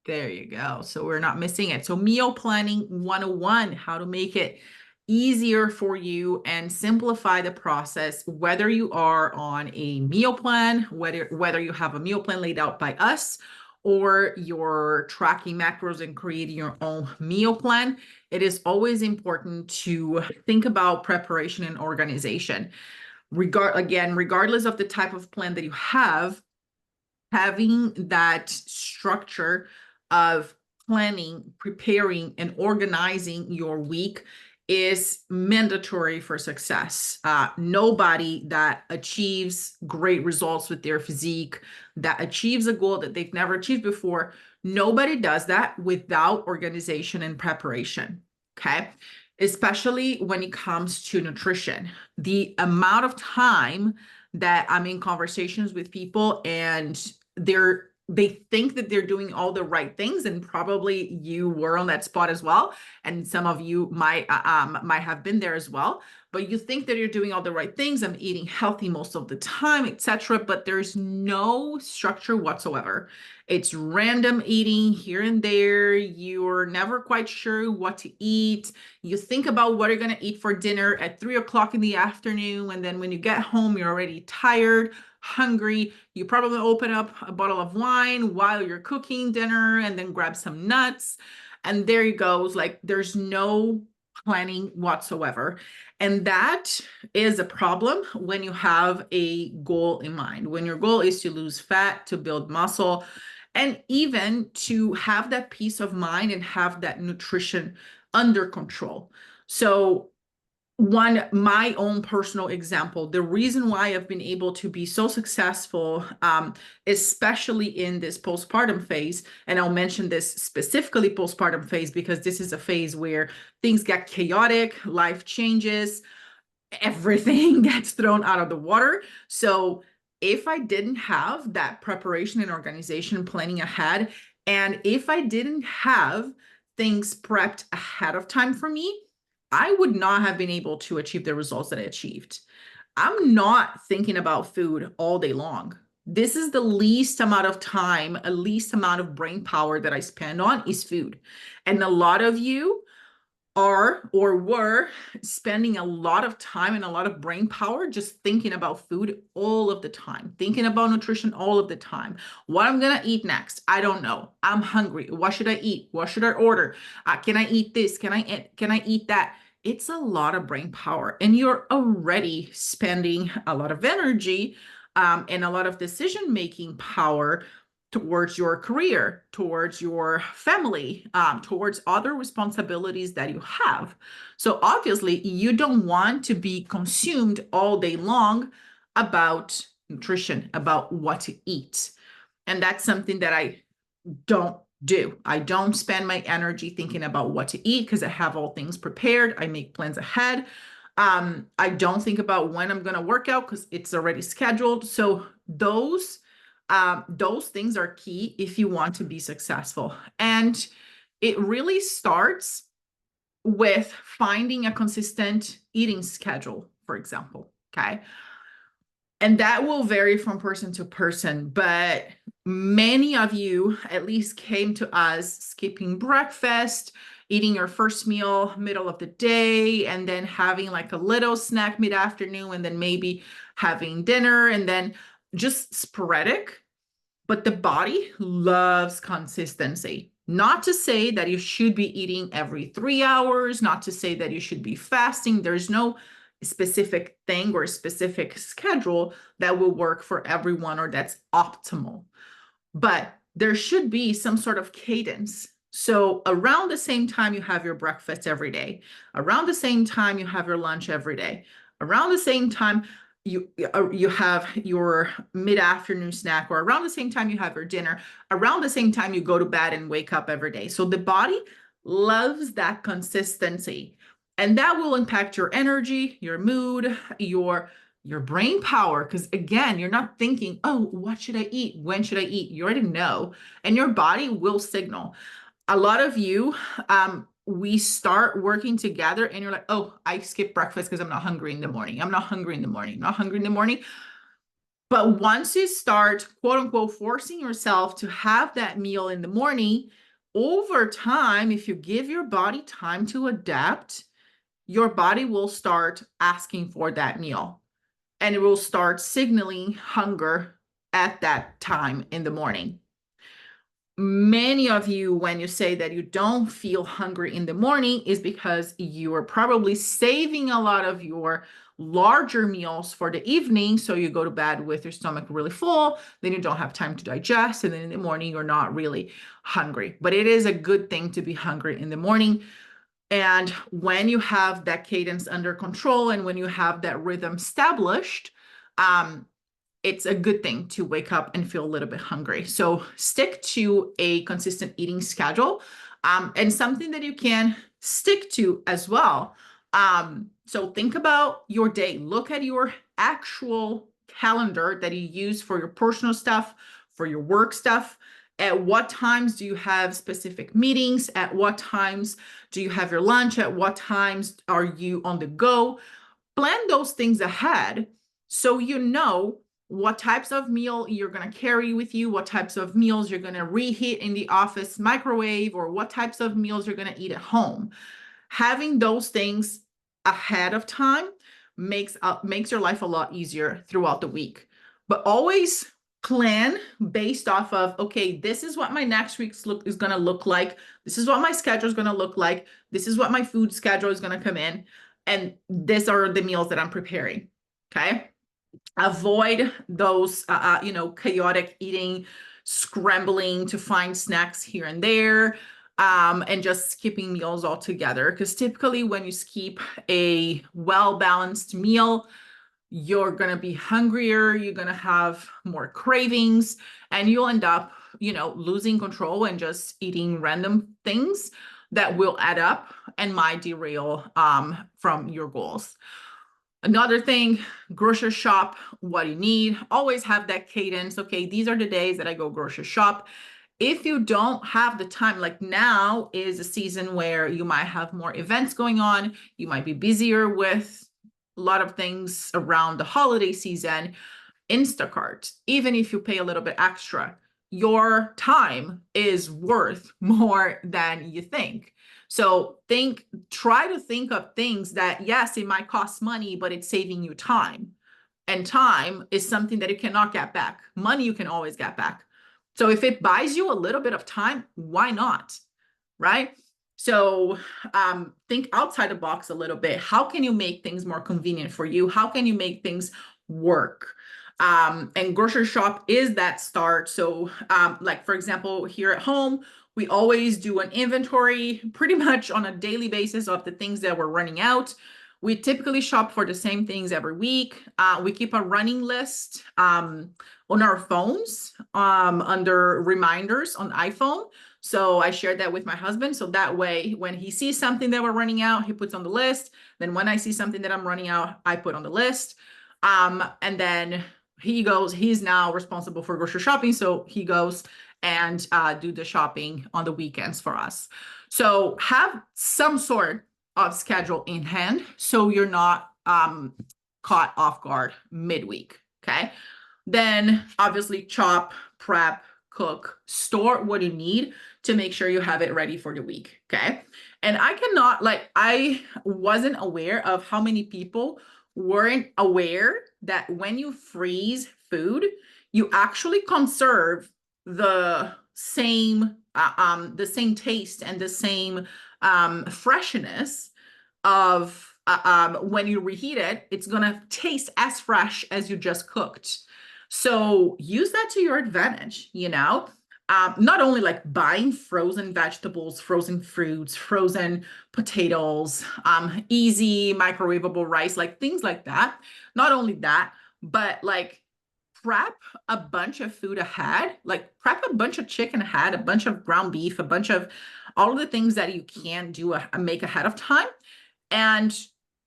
There you go. So we're not missing it. So meal planning 101, how to make it easier for you and simplify the process, whether you are on a meal plan, whether you have a meal plan laid out by us, or you're tracking macros and creating your own meal plan. It is always important to think about preparation and organization. Regardless of the type of plan that you have, having that structure of planning, preparing, and organizing your week is mandatory for success. Nobody that achieves great results with their physique, that achieves a goal that they've never achieved before, nobody does that without organization and preparation. Okay. Especially when it comes to nutrition. The amount of time that I'm in conversations with people and they think that they're doing all the right things, and probably you were on that spot as well, and some of you might have been there as well, but you think that you're doing all the right things. I'm eating healthy most of the time, etc., but there's no structure whatsoever. It's random eating here and there. You're never quite sure what to eat. You think about what you're going to eat for dinner at 3 o'clock in the afternoon, and then when you get home, you're already tired, hungry. You probably open up a bottle of wine while you're cooking dinner and then grab some nuts. And there you go. Like, there's no planning whatsoever. And that is a problem when you have a goal in mind. When your goal is to lose fat, to build muscle, and even to have that peace of mind and have that nutrition under control. So my own personal example, the reason why I've been able to be so successful, especially in this postpartum phase, and I'll mention this specifically postpartum phase because this is a phase where things get chaotic, life changes, everything gets thrown out of the water. So if I didn't have that preparation and organization planning ahead, and if I didn't have things prepped ahead of time for me, I would not have been able to achieve the results that I achieved. I'm not thinking about food all day long. This is the least amount of time, a least amount of brain power that I spend on is food. And a lot of you are or were spending a lot of time and a lot of brain power just thinking about food all of the time, thinking about nutrition all of the time. What I'm gonna eat next, I don't know. I'm hungry. What should I eat? What should I order? Can I eat this? Can I eat that? It's a lot of brain power, and you're already spending a lot of energy and a lot of decision making power towards your career, towards your family, towards other responsibilities that you have. So obviously, you don't want to be consumed all day long about nutrition, about what to eat. And that's something that I don't do. I don't spend my energy thinking about what to eat because I have all things prepared. I make plans ahead. I don't think about when I'm going to work out because it's already scheduled. So those things are key if you want to be successful. And it really starts with finding a consistent eating schedule, for example. Okay. And that will vary from person to person, but many of you at least came to us skipping breakfast, eating your first meal middle of the day, and then having like a little snack mid-afternoon, and then maybe having dinner, and then just sporadic. But the body loves consistency. Not to say that you should be eating every 3 hours, not to say that you should be fasting. There's no specific thing or specific schedule that will work for everyone or that's optimal. But there should be some sort of cadence. So around the same time you have your breakfast every day, around the same time you have your lunch every day, around the same time you have your mid-afternoon snack, or around the same time you have your dinner, around the same time you go to bed and wake up every day. So the body loves that consistency, and that will impact your energy, your mood, your brain power. Because again, you're not thinking, oh, what should I eat? When should I eat? You already know, and your body will signal. A lot of you, we start working together and you're like, oh, I skip breakfast because I'm not hungry in the morning. I'm not hungry in the morning. Not hungry in the morning. But once you start, quote unquote, forcing yourself to have that meal in the morning, over time, if you give your body time to adapt, your body will start asking for that meal and it will start signaling hunger at that time in the morning. Many of you, when you say that you don't feel hungry in the morning, is because you are probably saving a lot of your larger meals for the evening. So you go to bed with your stomach really full, then you don't have time to digest. And then in the morning, you're not really hungry. But it is a good thing to be hungry in the morning. And when you have that cadence under control and when you have that rhythm established, it's a good thing to wake up and feel a little bit hungry. So stick to a consistent eating schedule, and something that you can stick to as well. So think about your day. Look at your actual calendar that you use for your personal stuff, for your work stuff. At what times do you have specific meetings? At what times do you have your lunch? At what times are you on the go? Plan those things ahead so you know what types of meal you're going to carry with you, what types of meals you're going to reheat in the office microwave, or what types of meals you're going to eat at home. Having those things ahead of time makes your life a lot easier throughout the week. But always plan based off of, okay, this is what my next week's look is going to look like. This is what my schedule is going to look like. This is what my food schedule is going to come in. And these are the meals that I'm preparing. Okay. Avoid those, chaotic eating, scrambling to find snacks here and there, and just skipping meals altogether. Because typically when you skip a well-balanced meal, you're going to be hungrier, you're going to have more cravings, and you'll end up, losing control and just eating random things that will add up and might derail from your goals. Another thing, grocery shop what you need. Always have that cadence. Okay, these are the days that I go grocery shop. If you don't have the time, like now is a season where you might have more events going on, you might be busier with a lot of things around the holiday season. Instacart, even if you pay a little bit extra, your time is worth more than you think. So try to think of things that, yes, it might cost money, but it's saving you time. And time is something that you cannot get back. Money you can always get back. So if it buys you a little bit of time, why not? Right? So think outside the box a little bit. How can you make things more convenient for you? How can you make things work? And grocery shop is that start. So like, for example, here at home, we always do an inventory pretty much on a daily basis of the things that we're running out. We typically shop for the same things every week. We keep a running list on our phones under reminders on iPhone. So I shared that with my husband. So that way, when he sees something that we're running out, he puts on the list. Then when I see something that I'm running out, I put on the list. And then he's now responsible for grocery shopping. So he goes and do the shopping on the weekends for us. So have some sort of schedule in hand so you're not caught off guard midweek. Okay. Then obviously chop, prep, cook, store what you need to make sure you have it ready for the week. Okay. And I wasn't aware of how many people weren't aware that when you freeze food, you actually conserve the same taste and the same freshness of when you reheat it. It's gonna taste as fresh as you just cooked. So use that to your advantage, not only like buying frozen vegetables, frozen fruits, frozen potatoes, easy microwavable rice, like things like that. Not only that, but like prep a bunch of food ahead, like prep a bunch of chicken ahead, a bunch of ground beef, a bunch of all of the things that you can do make ahead of time. And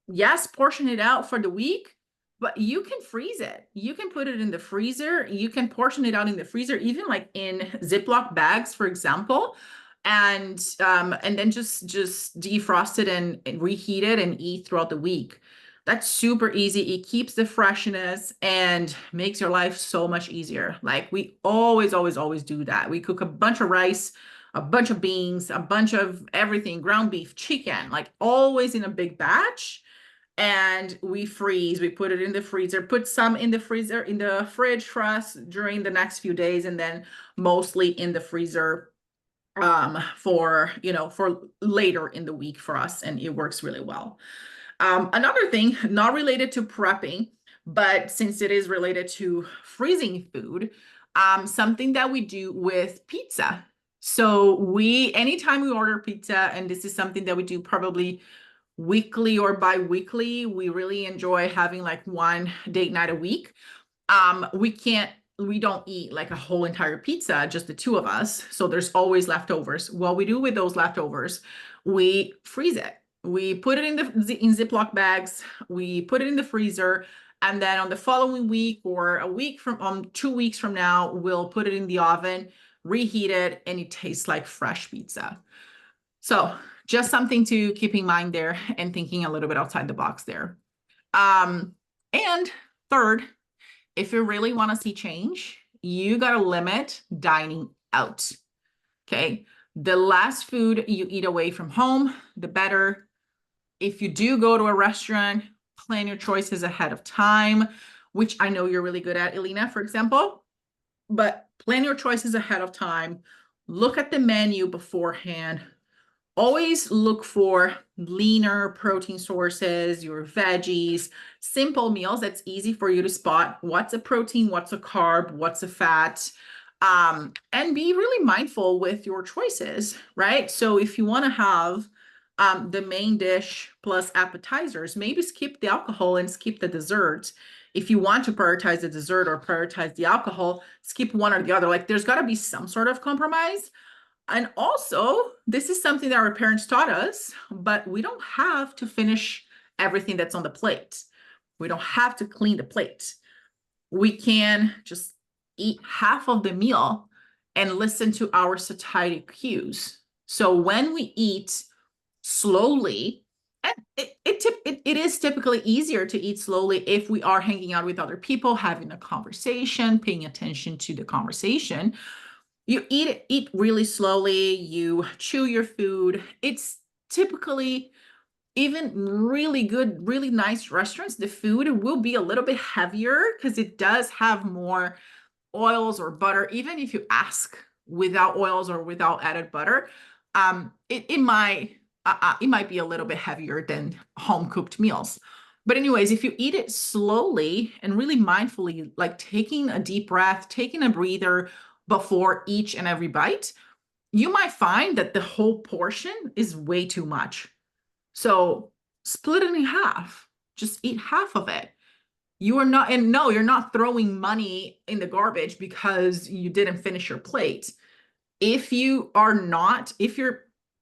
yes, portion it out for the week, but you can freeze it. You can put it in the freezer. You can portion it out in the freezer, even like in Ziploc bags, for example, and then just defrost it and reheat it and eat throughout the week. That's super easy. It keeps the freshness and makes your life so much easier. Like we always do that. We cook a bunch of rice, a bunch of beans, a bunch of everything, ground beef, chicken, like always in a big batch. And we freeze, we put it in the freezer, put some in the freezer, in the fridge for us during the next few days, and then mostly in the freezer for, for later in the week for us. And it works really well. Another thing, not related to prepping, but since it is related to freezing food, something that we do with pizza. So anytime we order pizza, and this is something that we do probably weekly or bi-weekly, we really enjoy having like one date night a week. We don't eat like a whole entire pizza, just the two of us. So there's always leftovers. What we do with those leftovers, we freeze it. We put it in Ziploc bags, we put it in the freezer, and then on the following week or a week from 2 weeks from now, we'll put it in the oven, reheat it, and it tastes like fresh pizza. So just something to keep in mind there and thinking a little bit outside the box there. And third, if you really want to see change, you got to limit dining out. Okay. The less food you eat away from home, the better. If you do go to a restaurant, plan your choices ahead of time, which I know you're really good at, Elena, for example, but plan your choices ahead of time. Look at the menu beforehand. Always look for leaner protein sources, your veggies, simple meals that's easy for you to spot what's a protein, what's a carb, what's a fat, and be really mindful with your choices, right? So if you want to have the main dish plus appetizers, maybe skip the alcohol and skip the dessert. If you want to prioritize the dessert or prioritize the alcohol, skip one or the other. Like there's got to be some sort of compromise. And also, this is something that our parents taught us, but we don't have to finish everything that's on the plate. We don't have to clean the plate. We can just eat half of the meal and listen to our satiety cues. So when we eat slowly, and it is typically easier to eat slowly if we are hanging out with other people, having a conversation, paying attention to the conversation. You eat really slowly, you chew your food. It's typically, even really good, really nice restaurants, the food will be a little bit heavier because it does have more oils or butter. Even if you ask without oils or without added butter, it might be a little bit heavier than home cooked meals. But anyways, if you eat it slowly and really mindfully, like taking a deep breath, taking a breather before each and every bite, you might find that the whole portion is way too much. So split it in half. Just eat half of it. You are not, and no, you're not throwing money in the garbage because you didn't finish your plate. If you're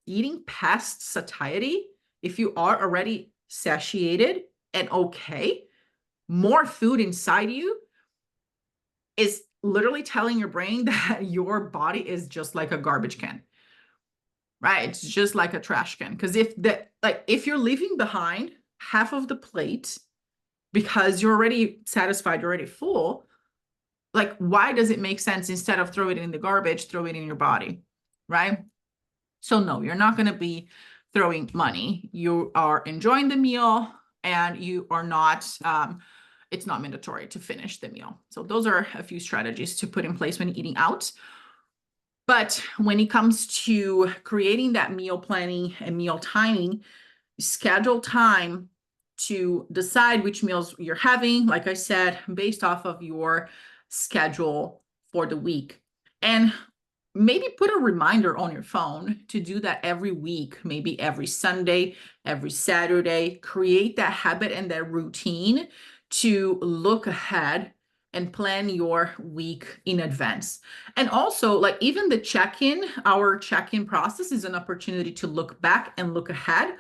eating past satiety, if you are already satiated and okay, more food inside you is literally telling your brain that your body is just like a garbage can, right? It's just like a trash can. Because if you're leaving behind half of the plate because you're already satisfied, you're already full, like why does it make sense instead of throw it in the garbage, throw it in your body, right? So no, you're not going to be throwing money. You are enjoying the meal and you are not, it's not mandatory to finish the meal. So those are a few strategies to put in place when eating out. But when it comes to creating that meal planning and meal timing, schedule time to decide which meals you're having, like I said, based off of your schedule for the week. And maybe put a reminder on your phone to do that every week, maybe every Sunday, every Saturday. Create that habit and that routine to look ahead and plan your week in advance. And also, like even the check-in, our check-in process is an opportunity to look back and look ahead.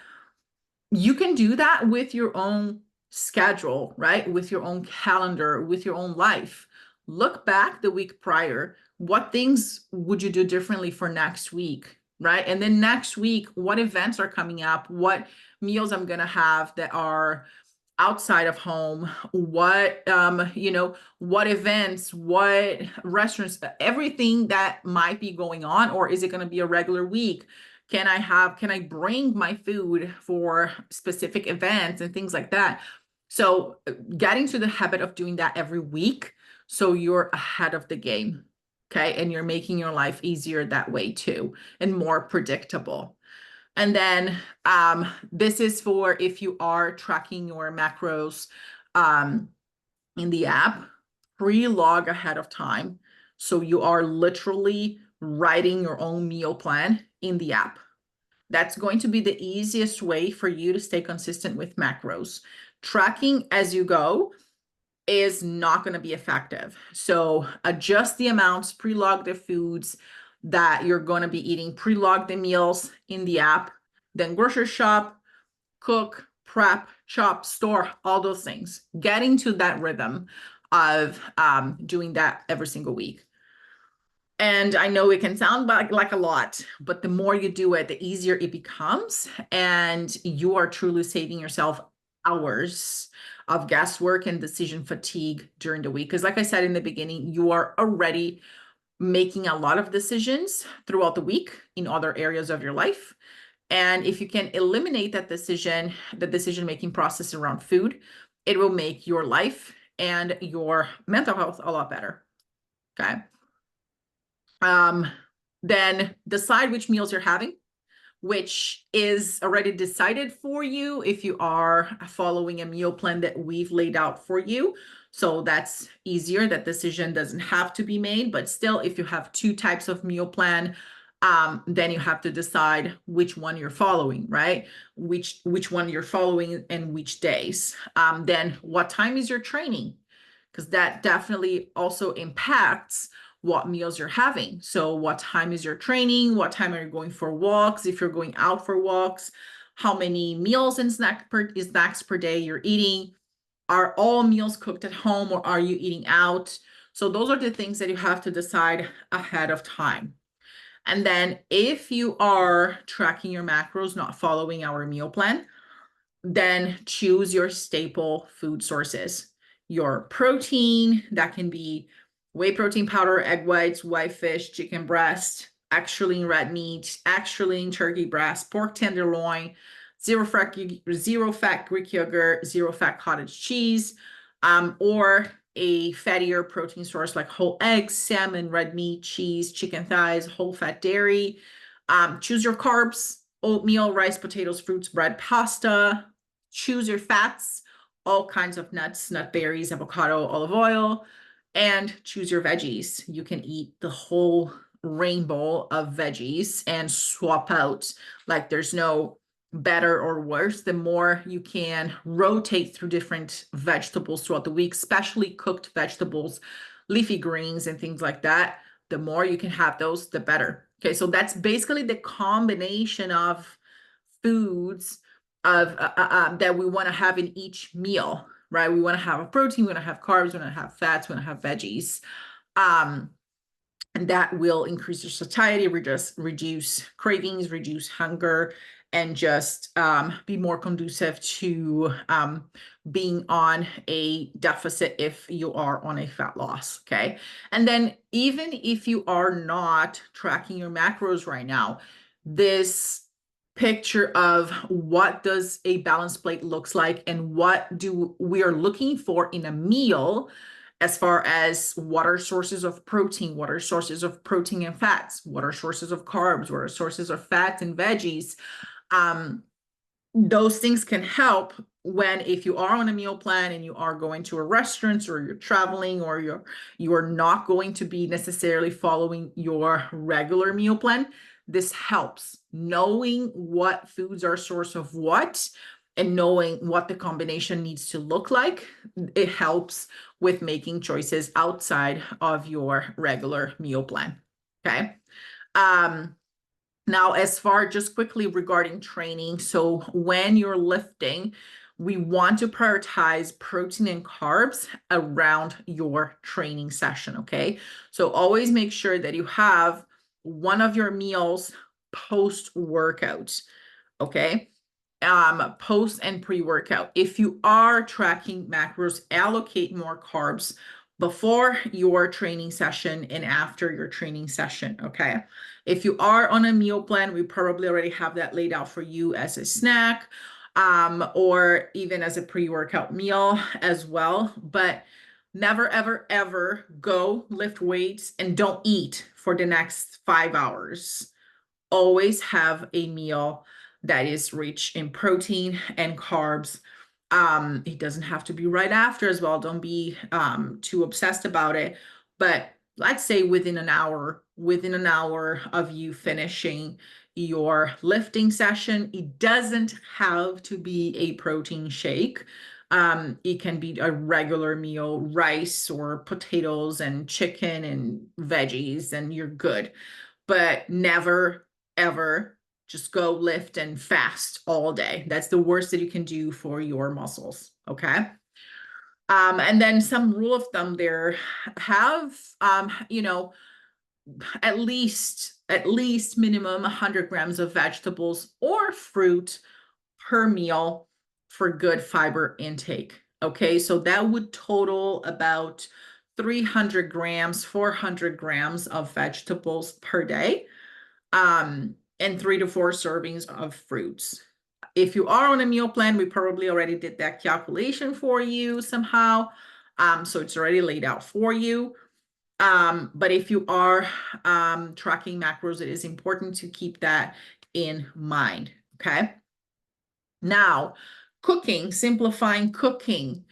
You can do that with your own schedule, right? With your own calendar, with your own life. Look back the week prior. What things would you do differently for next week, right? And then next week, what events are coming up? What meals I'm going to have that are outside of home, what what events, what restaurants, everything that might be going on, or is it going to be a regular week? Can I bring my food for specific events and things like that? So getting to the habit of doing that every week, so you're ahead of the game. Okay. And you're making your life easier that way too, and more predictable. And then this is for if you are tracking your macros um, in the app, pre-log ahead of time. So you are literally writing your own meal plan in the app. That's going to be the easiest way for you to stay consistent with macros. Tracking as you go is not going to be effective. So adjust the amounts, pre-log the foods that you're going to be eating, pre-log the meals in the app, then grocery shop, cook, prep, chop, store, all those things. Getting to that rhythm of doing that every single week. And I know it can sound like a lot, but the more you do it, the easier it becomes. And you are truly saving yourself hours of guesswork and decision fatigue during the week. Because, like I said in the beginning, you are already making a lot of decisions throughout the week in other areas of your life. And if you can eliminate that decision, the decision-making process around food, it will make your life and your mental health a lot better. Okay. Then decide which meals you're having, which is already decided for you if you are following a meal plan that we've laid out for you. So that's easier. That decision doesn't have to be made, but still, if you have two types of meal plan, then you have to decide which one you're following, right? Which one you're following and which days. Then what time is your training? Because that definitely also impacts what meals you're having. So what time is your training? What time are you going for walks? If you're going out for walks, how many meals and snacks per day you're eating? Are all meals cooked at home or are you eating out? So those are the things that you have to decide ahead of time. And then if you are tracking your macros, not following our meal plan, then choose your staple food sources. Your protein, that can be whey protein powder, egg whites, white fish, chicken breast, extra lean red meat, extra lean turkey breast, pork tenderloin, zero fat Greek yogurt, zero fat cottage cheese, or a fattier protein source like whole eggs, salmon, red meat, cheese, chicken thighs, whole fat dairy. Choose your carbs: oatmeal, rice, potatoes, fruits, bread, pasta. Choose your fats: all kinds of nuts, nut berries, avocado, olive oil, and choose your veggies. You can eat the whole rainbow of veggies and swap out. Like, there's no better or worse. The more you can rotate through different vegetables throughout the week, especially cooked vegetables, leafy greens, and things like that, the more you can have those, the better. Okay, so that's basically the combination of foods of that we want to have in each meal, right? We want to have a protein, we want to have carbs, we want to have fats, we want to have veggies. And that will increase your satiety, reduce cravings, reduce hunger, and just be more conducive to being on a deficit if you are on a fat loss, okay? And then even if you are not tracking your macros right now, this picture of what does a balanced plate looks like and what do we are looking for in a meal, as far as what are sources of protein, what are sources of protein and fats, what are sources of carbs, what are sources of fats and veggies. Those things can help when, if you are on a meal plan and you are going to a restaurant or you're traveling or you're not going to be necessarily following your regular meal plan. This helps knowing what foods are a source of what and knowing what the combination needs to look like. It helps with making choices outside of your regular meal plan. Okay. Now, as far just quickly regarding training, so when you're lifting, we want to prioritize protein and carbs around your training session. Okay. So always make sure that you have one of your meals post workout. Okay. post and pre-workout. If you are tracking macros, allocate more carbs before your training session and after your training session, okay? If you are on a meal plan, we probably already have that laid out for you as a snack, or even as a pre-workout meal as well. But never, ever, ever go lift weights and don't eat for the next 5 hours. Always have a meal that is rich in protein and carbs. It doesn't have to be right after as well. Don't be too obsessed about it. But let's say within an hour of you finishing your lifting session, it doesn't have to be a protein shake. It can be a regular meal, rice or potatoes and chicken and veggies, and you're good. But never, ever just go lift and fast all day. That's the worst that you can do for your muscles, okay? And then some rule of thumb there, have, at least minimum 100 grams of vegetables or fruit per meal for good fiber intake. Okay, so that would total about 300 grams, 400 grams of vegetables per day, and 3 to 4 servings of fruits. If you are on a meal plan, we probably already did that calculation for you somehow. So it's already laid out for you. But if you are tracking macros, it is important to keep that in mind, okay? Now, cooking, simplifying cooking.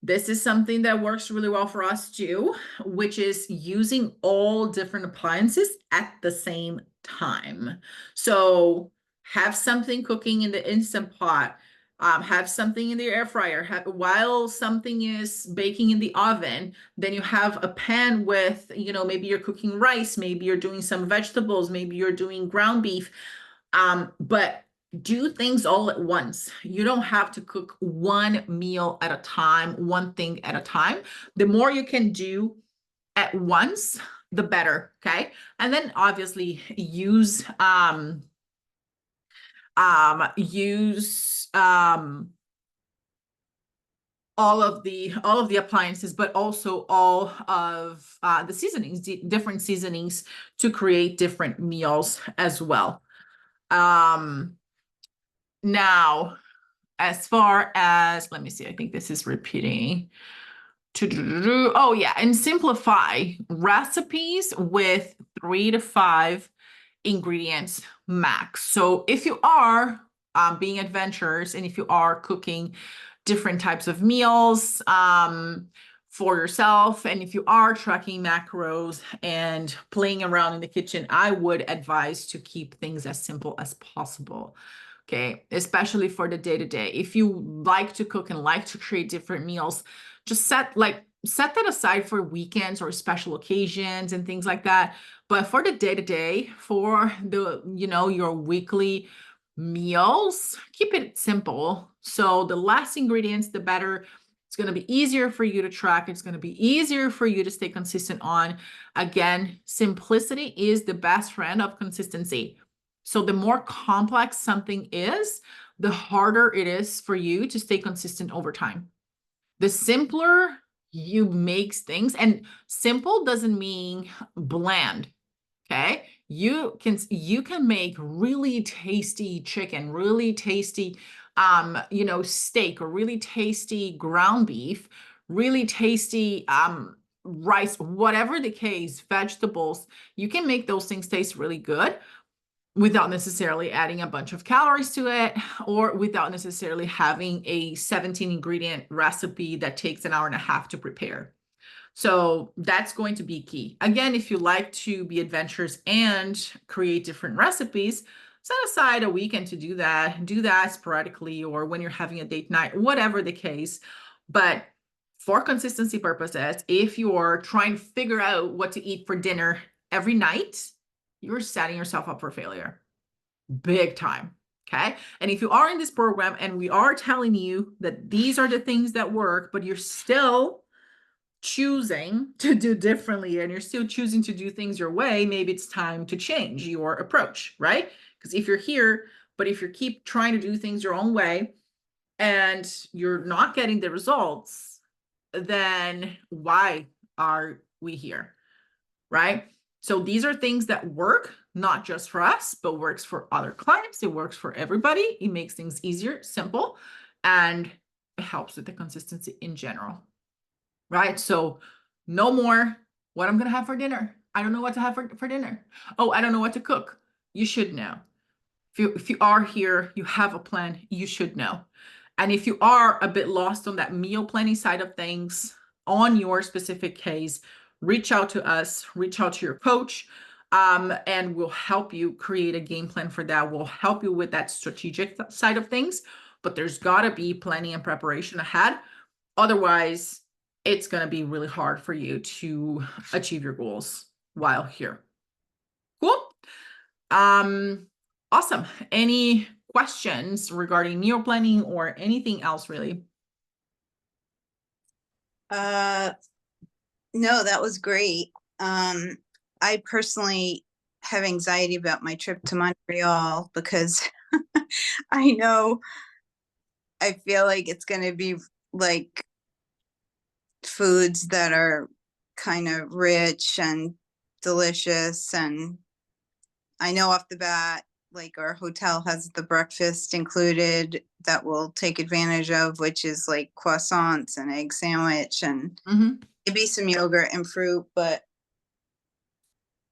This is something that works really well for us too, which is using all different appliances at the same time. So have something cooking in the Instant Pot, have something in the air fryer, while something is baking in the oven, then you have a pan with, maybe you're cooking rice, maybe you're doing some vegetables, maybe you're doing ground beef, but do things all at once. You don't have to cook one meal at a time, one thing at a time. The more you can do at once, the better, okay? And then obviously use all of the appliances, but also all of the seasonings, different seasonings to create different meals as well. Now, as far as, let me see, I think this is repeating. Oh yeah, and simplify recipes with 3 to 5 ingredients max. So if you are being adventurous and if you are cooking different types of meals for yourself, and if you are tracking macros and playing around in the kitchen, I would advise to keep things as simple as possible. Okay, especially for the day-to-day. If you like to cook and like to create different meals, just set that aside for weekends or special occasions and things like that. But for the day-to-day, for the, your weekly meals, keep it simple. So the less ingredients, the better. It's going to be easier for you to track. It's going to be easier for you to stay consistent on. Again, simplicity is the best friend of consistency. So the more complex something is, the harder it is for you to stay consistent over time. The simpler you make things, and simple doesn't mean bland, okay? You can make really tasty chicken, really tasty steak, or really tasty ground beef, really tasty rice, whatever the case, vegetables. You can make those things taste really good without necessarily adding a bunch of calories to it, or without necessarily having a 17 ingredient recipe that takes an hour and a half to prepare. So that's going to be key. Again, if you like to be adventurous and create different recipes, set aside a weekend to do that sporadically, or when you're having a date night, whatever the case. But for consistency purposes, if you're trying to figure out what to eat for dinner every night, you're setting yourself up for failure big time. Okay. And if you are in this program and we are telling you that these are the things that work, but you're still choosing to do differently and you're still choosing to do things your way, maybe it's time to change your approach, right? Because if you're here But if you keep trying to do things your own way and you're not getting the results, then why are we here? Right? So these are things that work, not just for us, but works for other clients. It works for everybody. It makes things easier, simple, and it helps with the consistency in general. Right? So no more what I'm going to have for dinner. I don't know what to have for dinner. Oh, I don't know what to cook. You should know. If you are here, you have a plan, you should know. And if you are a bit lost on that meal planning side of things on your specific case, reach out to us, reach out to your coach, and we'll help you create a game plan for that. We'll help you with that strategic side of things, but there's got to be planning and preparation ahead. Otherwise, it's going to be really hard for you to achieve your goals while here. Cool. Awesome. Any questions regarding meal planning or anything else really? No, that was great. I personally have anxiety about my trip to Montreal because I know I feel like it's going to be like foods that are kind of rich and delicious. And I know off the bat, like our hotel has the breakfast included that we'll take advantage of, which is like croissants and egg sandwich and maybe some yogurt and fruit, but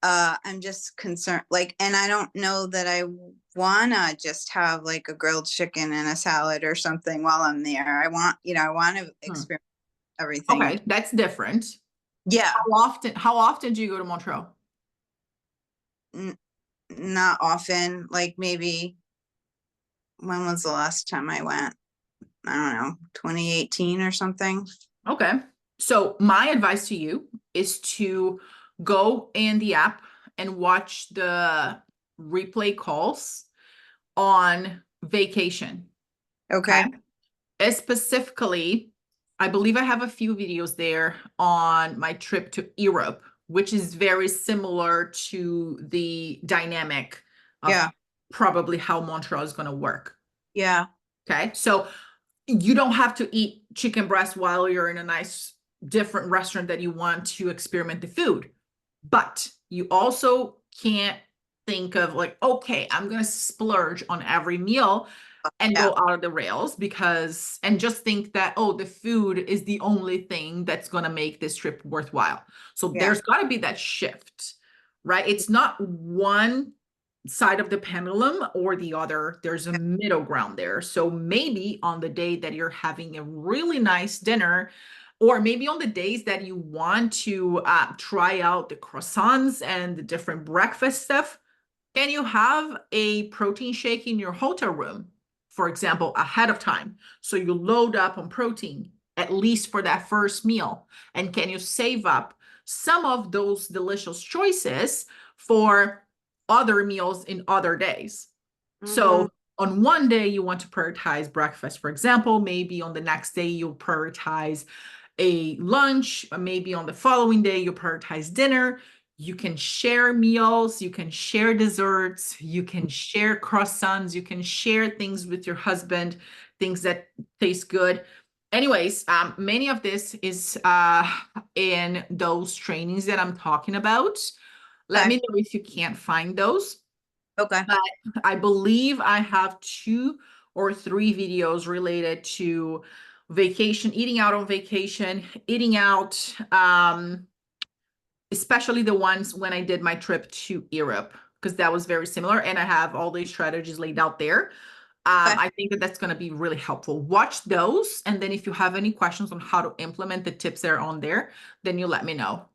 I'm just concerned, like, and I don't know that I wanna just have like a grilled chicken and a salad or something while I'm there. I want, I want to experience everything. Okay, that's different. Yeah. How often do you go to Montreal? Not often, like maybe, when was the last time I went? I don't know, 2018 or something. Okay. So my advice to you is to go in the app and watch the replay calls on vacation. Okay. Specifically, I believe I have a few videos there on my trip to Europe, which is very similar to the dynamic of Yeah. probably how Montreal is going to work. Yeah. Okay. So you don't have to eat chicken breast while you're in a nice different restaurant that you want to experiment the food. But you also can't think of like, okay, I'm going to splurge on every meal and Yeah. go out of the rails and just think that, oh, the food is the only thing that's going to make this trip worthwhile. So Yeah. there's got to be that shift, right? It's not one side of the pendulum or the other. There's a middle ground there. So maybe on the day that you're having a really nice dinner, or maybe on the days that you want to try out the croissants and the different breakfast stuff, can you have a protein shake in your hotel room, for example, ahead of time? So you load up on protein, at least for that first meal. And can you save up some of those delicious choices for other meals in other days? So on one day, you want to prioritize breakfast, for example. Maybe on the next day, you'll prioritize a lunch. Maybe on the following day, you'll prioritize dinner. You can share meals, you can share desserts, you can share croissants, you can share things with your husband, things that taste good. Anyways, many of this is in those trainings that I'm talking about. Let me know if you can't find those. Okay. But I believe I have 2 or 3 videos related to vacation, eating out on vacation, eating out, especially the ones when I did my trip to Europe, because that was very similar. And I have all these strategies laid out there. I think that that's going to be really helpful. Watch those. And then if you have any questions on how to implement the tips that are on there, then you let me know.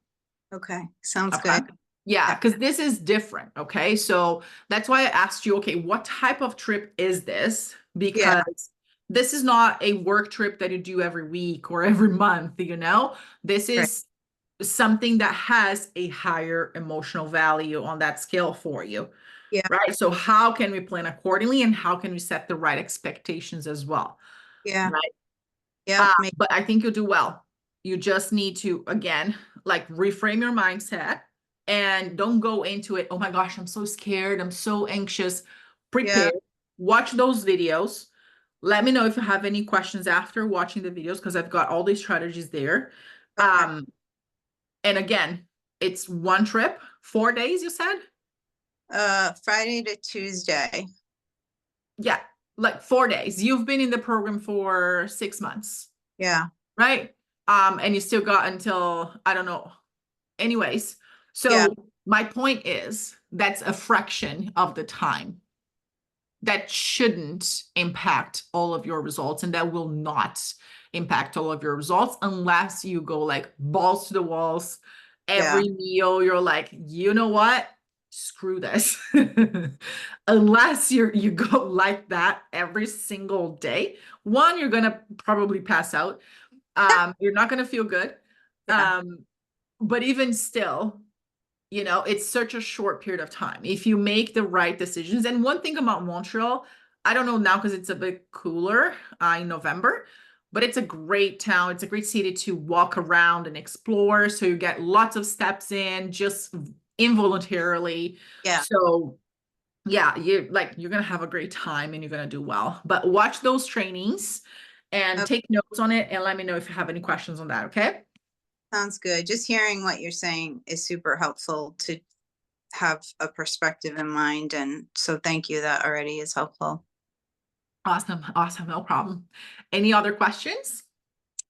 Okay. Sounds good. Yeah, because this is different. Okay. So that's why I asked you, okay, what type of trip is this? Because this is not a work trip that you do every week or every month, This is something that has a higher emotional value on that scale for you. Yeah. Right. So how can we plan accordingly and how can we set the right expectations as well? Yeah. Right. Yeah. But I think you'll do well. You just need to, again, like reframe your mindset and don't go into it. Oh my gosh, I'm so scared. I'm so anxious. Prepare. watch those videos. Let me know if you have any questions after watching the videos, because I've got all these strategies there. Okay. And again, it's one trip, 4 days, you said? Friday to Tuesday. Yeah, like 4 days. You've been in the program for 6 months, Yeah, right? And you still got until, I don't know. Anyways, yeah, so my point is that's a fraction of the time. That shouldn't impact all of your results, and that will not impact all of your results unless you go like balls to the walls yeah, every meal. You're like, you know what, screw this. Unless you go like that every single day, one, you're gonna probably pass out. You're not gonna feel good. yeah. But even still, it's such a short period of time. If you make the right decisions, and one thing about Montreal, I don't know now because it's a bit cooler in November, but it's a great town. It's a great city to walk around and explore. So you get lots of steps in just involuntarily. Yeah. So yeah, you're gonna have a great time and you're gonna do well. But watch those trainings and Okay, take notes on it and let me know if you have any questions on that, okay? sounds good. Just hearing what you're saying is super helpful to have a perspective in mind, and so thank you. That already is helpful. Awesome, awesome, no problem. Any other questions?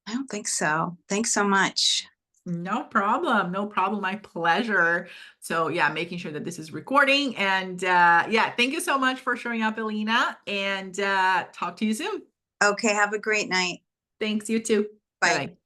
I don't think so. Thanks so much. No problem, no problem, my pleasure. So yeah, making sure that this is recording, and yeah, thank you so much for showing up, Elena, and talk to you soon. Okay, have a great night. Thanks, you too. Bye. Bye-bye.